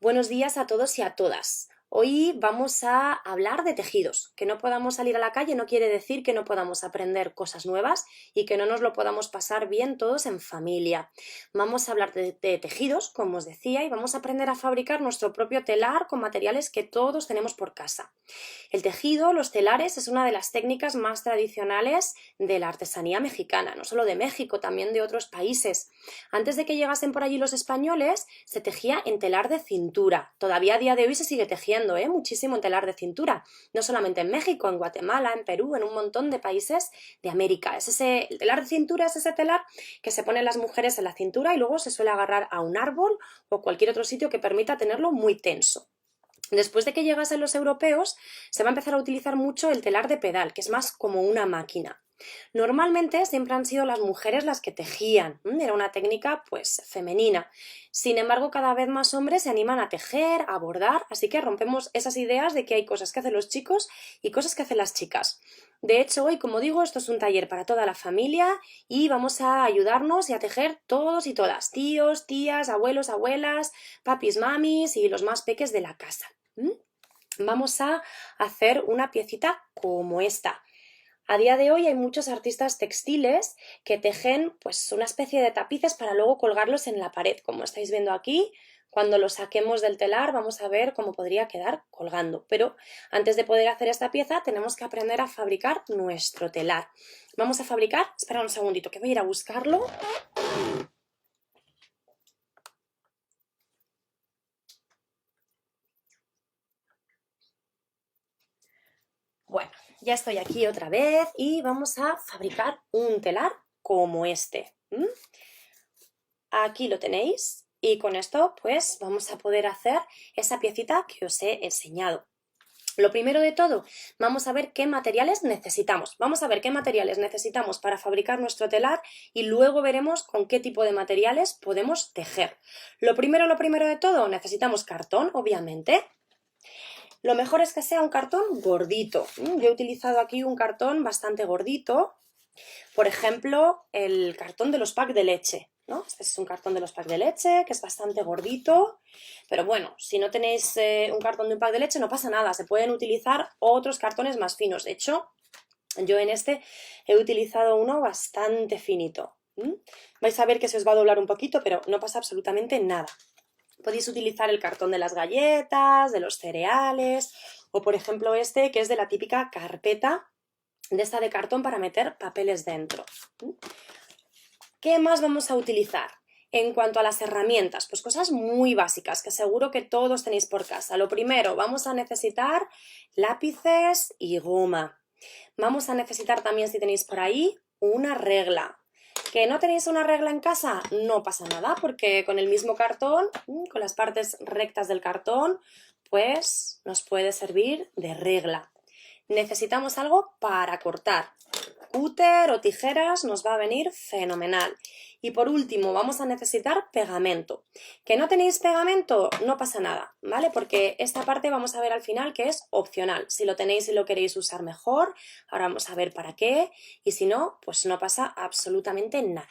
Buenos días a todos y a todas. Hoy vamos a hablar de tejidos. Que no podamos salir a la calle no quiere decir que no podamos aprender cosas nuevas y que no nos lo podamos pasar bien todos en familia. Vamos a hablar de tejidos, como os decía, y vamos a aprender a fabricar nuestro propio telar con materiales que todos tenemos por casa. El tejido, los telares, es una de las técnicas más tradicionales de la artesanía mexicana, no solo de México, también de otros países. Antes de que llegasen por allí los españoles, se tejía en telar de cintura. Todavía a día de hoy se sigue tejiendo, muchísimo en telar de cintura. No solamente en México, en Guatemala, en Perú, en un montón de países de América. El telar de cintura es ese telar que se ponen las mujeres en la cintura y luego se suele agarrar a un árbol o cualquier otro sitio que permita tenerlo muy tenso. Después de que llegasen los europeos, se va a empezar a utilizar mucho el telar de pedal, que es más como una máquina. Normalmente siempre han sido las mujeres las que tejían, era una técnica pues femenina. Sin embargo, cada vez más hombres se animan a tejer, a bordar, así que rompemos esas ideas de que hay cosas que hacen los chicos y cosas que hacen las chicas. De hecho, hoy, como digo, esto es un taller para toda la familia y vamos a ayudarnos y a tejer todos y todas, tíos, tías, abuelos, abuelas, papis, mamis y los más peques de la casa. Vamos a hacer una piecita como esta. A día de hoy hay muchos artistas textiles que tejen pues una especie de tapices para luego colgarlos en la pared, como estáis viendo aquí. Cuando lo saquemos del telar vamos a ver cómo podría quedar colgando, pero antes de poder hacer esta pieza tenemos que aprender a fabricar nuestro telar. Vamos a fabricar, espera un segundito que voy a ir a buscarlo. Bueno, ya estoy aquí otra vez y vamos a fabricar un telar como este. Aquí lo tenéis y con esto pues vamos a poder hacer esa piecita que os he enseñado. Lo primero de todo, vamos a ver qué materiales necesitamos. Vamos a ver qué materiales necesitamos para fabricar nuestro telar y luego veremos con qué tipo de materiales podemos tejer. Lo primero de todo, necesitamos cartón, obviamente. Lo mejor es que sea un cartón gordito. Yo he utilizado aquí un cartón bastante gordito. Por ejemplo, el cartón de los packs de leche, ¿no? Este es un cartón de los packs de leche que es bastante gordito, pero bueno, si no tenéis un cartón de un pack de leche no pasa nada, se pueden utilizar otros cartones más finos. De hecho, yo en este he utilizado uno bastante finito. Vais a ver que se os va a doblar un poquito, pero no pasa absolutamente nada. Podéis utilizar el cartón de las galletas, de los cereales, o por ejemplo este que es de la típica carpeta de esta de cartón para meter papeles dentro. ¿Qué más vamos a utilizar? En cuanto a las herramientas, pues cosas muy básicas que seguro que todos tenéis por casa. Lo primero, vamos a necesitar lápices y goma. Vamos a necesitar también, si tenéis por ahí, una regla. ¿Que no tenéis una regla en casa? No pasa nada, porque con el mismo cartón, con las partes rectas del cartón, pues nos puede servir de regla. Necesitamos algo para cortar. Cúter o tijeras nos va a venir fenomenal. Y por último vamos a necesitar pegamento. ¿Que no tenéis pegamento? No pasa nada, ¿vale? Porque esta parte vamos a ver al final que es opcional. Si lo tenéis y lo queréis usar mejor, ahora vamos a ver para qué. Y si no, pues no pasa absolutamente nada.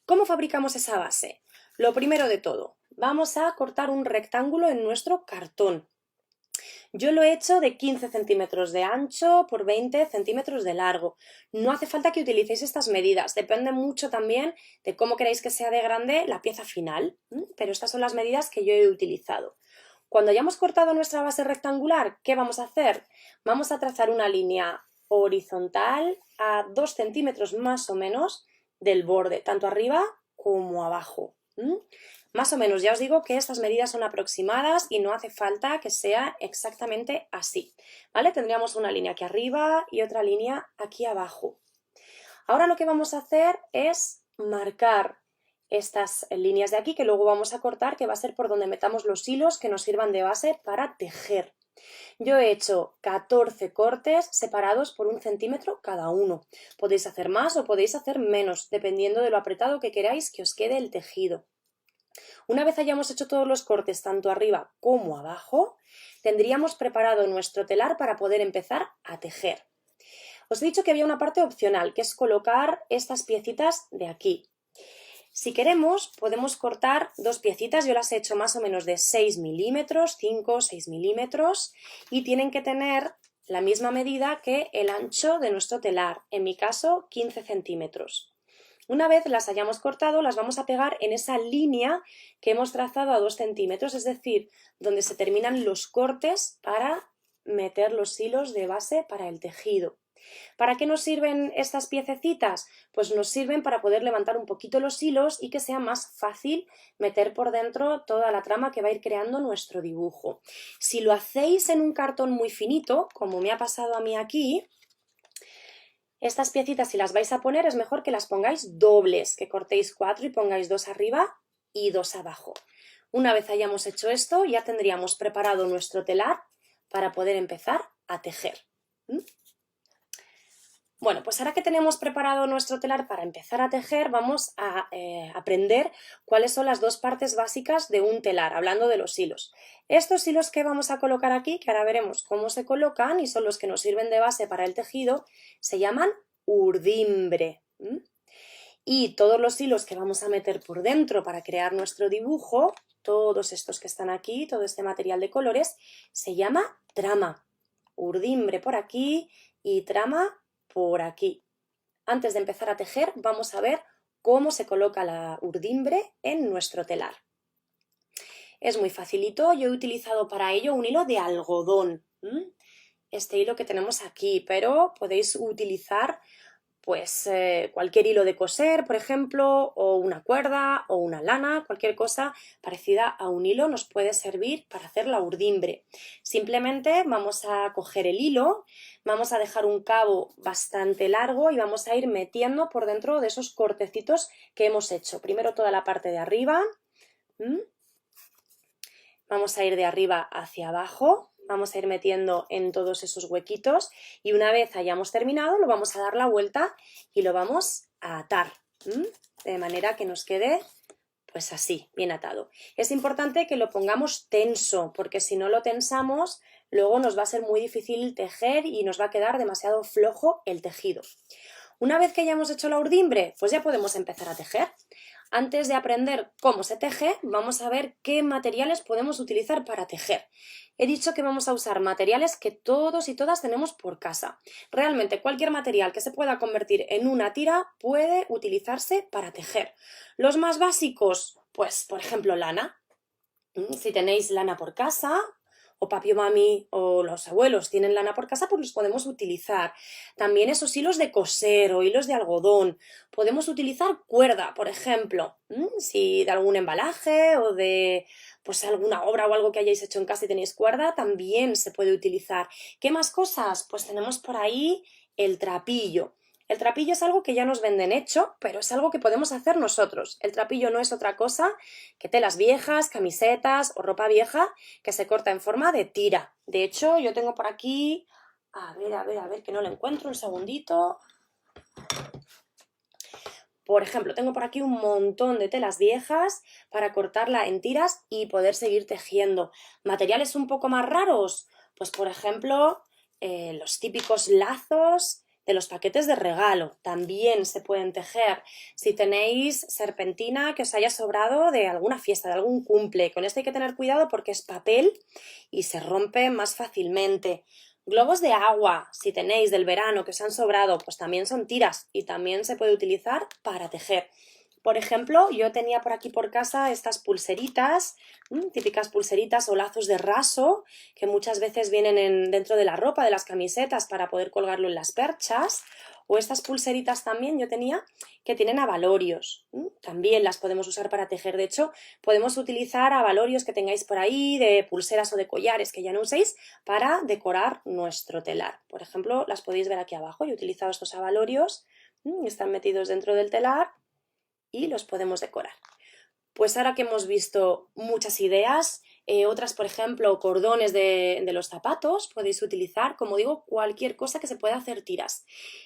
¿Cómo fabricamos esa base? Lo primero de todo, vamos a cortar un rectángulo en nuestro cartón. Yo lo he hecho de 15 centímetros de ancho por 20 centímetros de largo. No hace falta que utilicéis estas medidas, depende mucho también de cómo queréis que sea de grande la pieza final, pero estas son las medidas que yo he utilizado. Cuando hayamos cortado nuestra base rectangular, ¿qué vamos a hacer? Vamos a trazar una línea horizontal a 2 centímetros más o menos del borde, tanto arriba como abajo. Más o menos, ya os digo que estas medidas son aproximadas y no hace falta que sea exactamente así, ¿vale? Tendríamos una línea aquí arriba y otra línea aquí abajo. Ahora lo que vamos a hacer es marcar estas líneas de aquí que luego vamos a cortar, que va a ser por donde metamos los hilos que nos sirvan de base para tejer. Yo he hecho 14 cortes separados por 1 centímetro cada uno. Podéis hacer más o podéis hacer menos, dependiendo de lo apretado que queráis que os quede el tejido. Una vez hayamos hecho todos los cortes tanto arriba como abajo, tendríamos preparado nuestro telar para poder empezar a tejer. Os he dicho que había una parte opcional, que es colocar estas piecitas de aquí. Si queremos, podemos cortar dos piecitas, yo las he hecho más o menos de 6 milímetros, 5 o 6 milímetros, y tienen que tener la misma medida que el ancho de nuestro telar, en mi caso 15 centímetros. Una vez las hayamos cortado, las vamos a pegar en esa línea que hemos trazado a 2 centímetros, es decir, donde se terminan los cortes para meter los hilos de base para el tejido. ¿Para qué nos sirven estas piececitas? Pues nos sirven para poder levantar un poquito los hilos y que sea más fácil meter por dentro toda la trama que va a ir creando nuestro dibujo. Si lo hacéis en un cartón muy finito, como me ha pasado a mí aquí, estas piecitas, si las vais a poner, es mejor que las pongáis dobles, que cortéis 4 y pongáis 2 arriba y 2 abajo. Una vez hayamos hecho esto, ya tendríamos preparado nuestro telar para poder empezar a tejer. Bueno, pues ahora que tenemos preparado nuestro telar para empezar a tejer, vamos a aprender cuáles son las dos partes básicas de un telar, hablando de los hilos. Estos hilos que vamos a colocar aquí, que ahora veremos cómo se colocan y son los que nos sirven de base para el tejido, se llaman urdimbre. Y todos los hilos que vamos a meter por dentro para crear nuestro dibujo, todos estos que están aquí, todo este material de colores, se llama trama. Urdimbre por aquí y trama por aquí. Antes de empezar a tejer, vamos a ver cómo se coloca la urdimbre en nuestro telar. Es muy facilito, yo he utilizado para ello un hilo de algodón, este hilo que tenemos aquí, pero podéis utilizar pues cualquier hilo de coser, por ejemplo, o una cuerda o una lana, cualquier cosa parecida a un hilo nos puede servir para hacer la urdimbre. Simplemente vamos a coger el hilo, vamos a dejar un cabo bastante largo y vamos a ir metiendo por dentro de esos cortecitos que hemos hecho. Primero toda la parte de arriba, vamos a ir de arriba hacia abajo. Vamos a ir metiendo en todos esos huequitos y una vez hayamos terminado lo vamos a dar la vuelta y lo vamos a atar, de manera que nos quede pues así, bien atado. Es importante que lo pongamos tenso porque si no lo tensamos luego nos va a ser muy difícil tejer y nos va a quedar demasiado flojo el tejido. Una vez que hayamos hecho la urdimbre, pues ya podemos empezar a tejer. Antes de aprender cómo se teje, vamos a ver qué materiales podemos utilizar para tejer. He dicho que vamos a usar materiales que todos y todas tenemos por casa. Realmente cualquier material que se pueda convertir en una tira puede utilizarse para tejer. Los más básicos, pues por ejemplo lana. Si tenéis lana por casa, o papi o mami o los abuelos tienen lana por casa, pues los podemos utilizar. También esos hilos de coser o hilos de algodón. Podemos utilizar cuerda, por ejemplo, si de algún embalaje o de pues alguna obra o algo que hayáis hecho en casa y tenéis cuerda, también se puede utilizar. ¿Qué más cosas? Pues tenemos por ahí el trapillo. El trapillo es algo que ya nos venden hecho, pero es algo que podemos hacer nosotros. El trapillo no es otra cosa que telas viejas, camisetas o ropa vieja que se corta en forma de tira. De hecho, yo tengo por aquí, a ver, que no lo encuentro, un segundito. Por ejemplo, tengo por aquí un montón de telas viejas para cortarla en tiras y poder seguir tejiendo. ¿Materiales un poco más raros? Pues por ejemplo, los típicos lazos de los paquetes de regalo también se pueden tejer. Si tenéis serpentina que os haya sobrado de alguna fiesta, de algún cumple, con esto hay que tener cuidado porque es papel y se rompe más fácilmente. Globos de agua, si tenéis del verano que os han sobrado, pues también son tiras y también se puede utilizar para tejer. Por ejemplo, yo tenía por aquí por casa estas pulseritas, típicas pulseritas o lazos de raso, que muchas veces vienen dentro de la ropa, de las camisetas, para poder colgarlo en las perchas. O estas pulseritas también yo tenía que tienen abalorios. También las podemos usar para tejer. De hecho, podemos utilizar abalorios que tengáis por ahí, de pulseras o de collares que ya no uséis, para decorar nuestro telar. Por ejemplo, las podéis ver aquí abajo. Yo he utilizado estos abalorios, están metidos dentro del telar y los podemos decorar. Pues ahora que hemos visto muchas ideas, otras, por ejemplo, cordones de los zapatos, podéis utilizar, como digo, cualquier cosa que se pueda hacer tiras.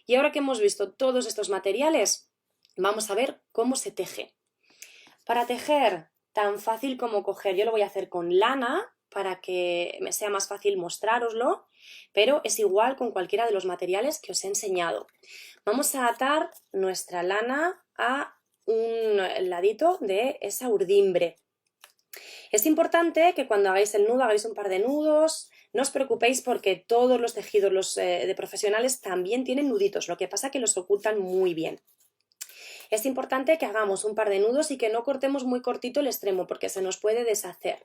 Y ahora que hemos visto todos estos materiales, vamos a ver cómo se teje. Para tejer, tan fácil como coger, yo lo voy a hacer con lana para que me sea más fácil mostrároslo, pero es igual con cualquiera de los materiales que os he enseñado. Vamos a atar nuestra lana a un ladito de esa urdimbre. Es importante que cuando hagáis el nudo hagáis un par de nudos. No os preocupéis porque todos los tejidos de profesionales también tienen nuditos, lo que pasa que los ocultan muy bien. Es importante que hagamos un par de nudos y que no cortemos muy cortito el extremo porque se nos puede deshacer.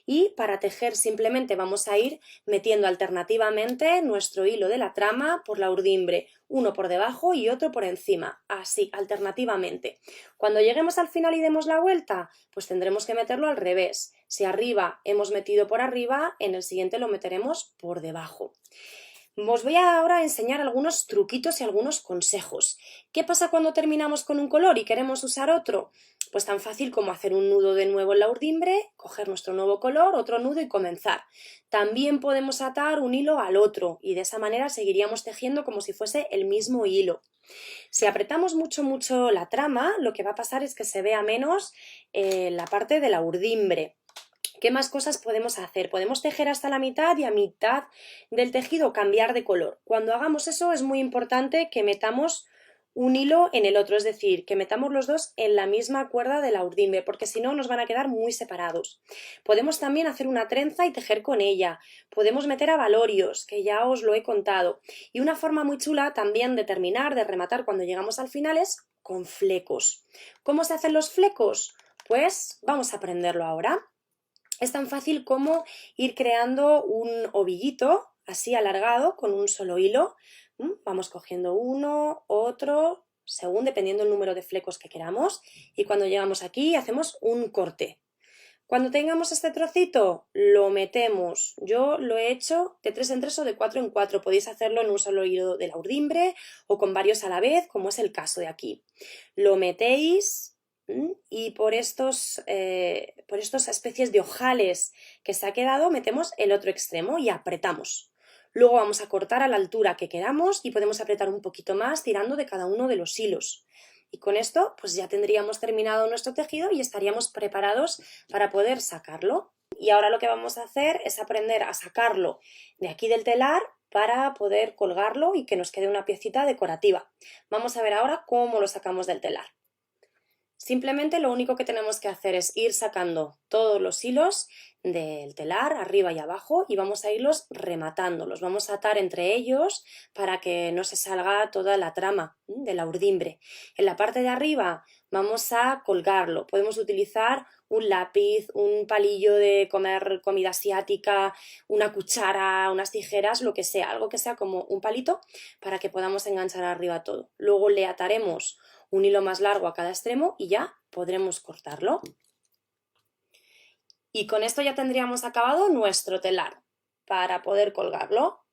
Y para tejer simplemente vamos a ir metiendo alternativamente nuestro hilo de la trama por la urdimbre, uno por debajo y otro por encima, así, alternativamente. Cuando lleguemos al final y demos la vuelta, pues tendremos que meterlo al revés. Si arriba hemos metido por arriba, en el siguiente lo meteremos por debajo. Os voy ahora a enseñar algunos truquitos y algunos consejos. ¿Qué pasa cuando terminamos con un color y queremos usar otro? Pues tan fácil como hacer un nudo de nuevo en la urdimbre, coger nuestro nuevo color, otro nudo y comenzar. También podemos atar un hilo al otro y de esa manera seguiríamos tejiendo como si fuese el mismo hilo. Si apretamos mucho la trama, lo que va a pasar es que se vea menos la parte de la urdimbre. ¿Qué más cosas podemos hacer? Podemos tejer hasta la mitad y a mitad del tejido cambiar de color. Cuando hagamos eso es muy importante que metamos un hilo en el otro, es decir, que metamos los dos en la misma cuerda de la urdimbre, porque si no nos van a quedar muy separados. Podemos también hacer una trenza y tejer con ella. Podemos meter abalorios, que ya os lo he contado. Y una forma muy chula también de terminar, de rematar cuando llegamos al final es con flecos. ¿Cómo se hacen los flecos? Pues vamos a aprenderlo ahora. Es tan fácil como ir creando un ovillito así alargado con un solo hilo. Vamos cogiendo uno, otro, según dependiendo el número de flecos que queramos. Y cuando llegamos aquí hacemos un corte. Cuando tengamos este trocito lo metemos. Yo lo he hecho de 3 en 3 o de 4 en 4. Podéis hacerlo en un solo hilo de la urdimbre o con varios a la vez, como es el caso de aquí. Lo metéis y por estos especies de ojales que se ha quedado metemos el otro extremo y apretamos. Luego vamos a cortar a la altura que queramos y podemos apretar un poquito más tirando de cada uno de los hilos. Y con esto pues ya tendríamos terminado nuestro tejido y estaríamos preparados para poder sacarlo. Y ahora lo que vamos a hacer es aprender a sacarlo de aquí del telar para poder colgarlo y que nos quede una piecita decorativa. Vamos a ver ahora cómo lo sacamos del telar. Simplemente lo único que tenemos que hacer es ir sacando todos los hilos del telar, arriba y abajo, y vamos a irlos rematando. Los vamos a atar entre ellos para que no se salga toda la trama de la urdimbre. En la parte de arriba vamos a colgarlo. Podemos utilizar un lápiz, un palillo de comer comida asiática, una cuchara, unas tijeras, lo que sea, algo que sea como un palito para que podamos enganchar arriba todo. Luego le ataremos un hilo más largo a cada extremo y ya podremos cortarlo. Y con esto ya tendríamos acabado nuestro telar para poder colgarlo.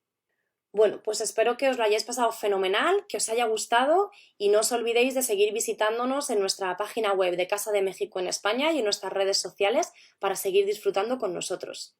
Bueno, pues espero que os lo hayáis pasado fenomenal, que os haya gustado y no os olvidéis de seguir visitándonos en nuestra página web de Casa de México en España y en nuestras redes sociales para seguir disfrutando con nosotros.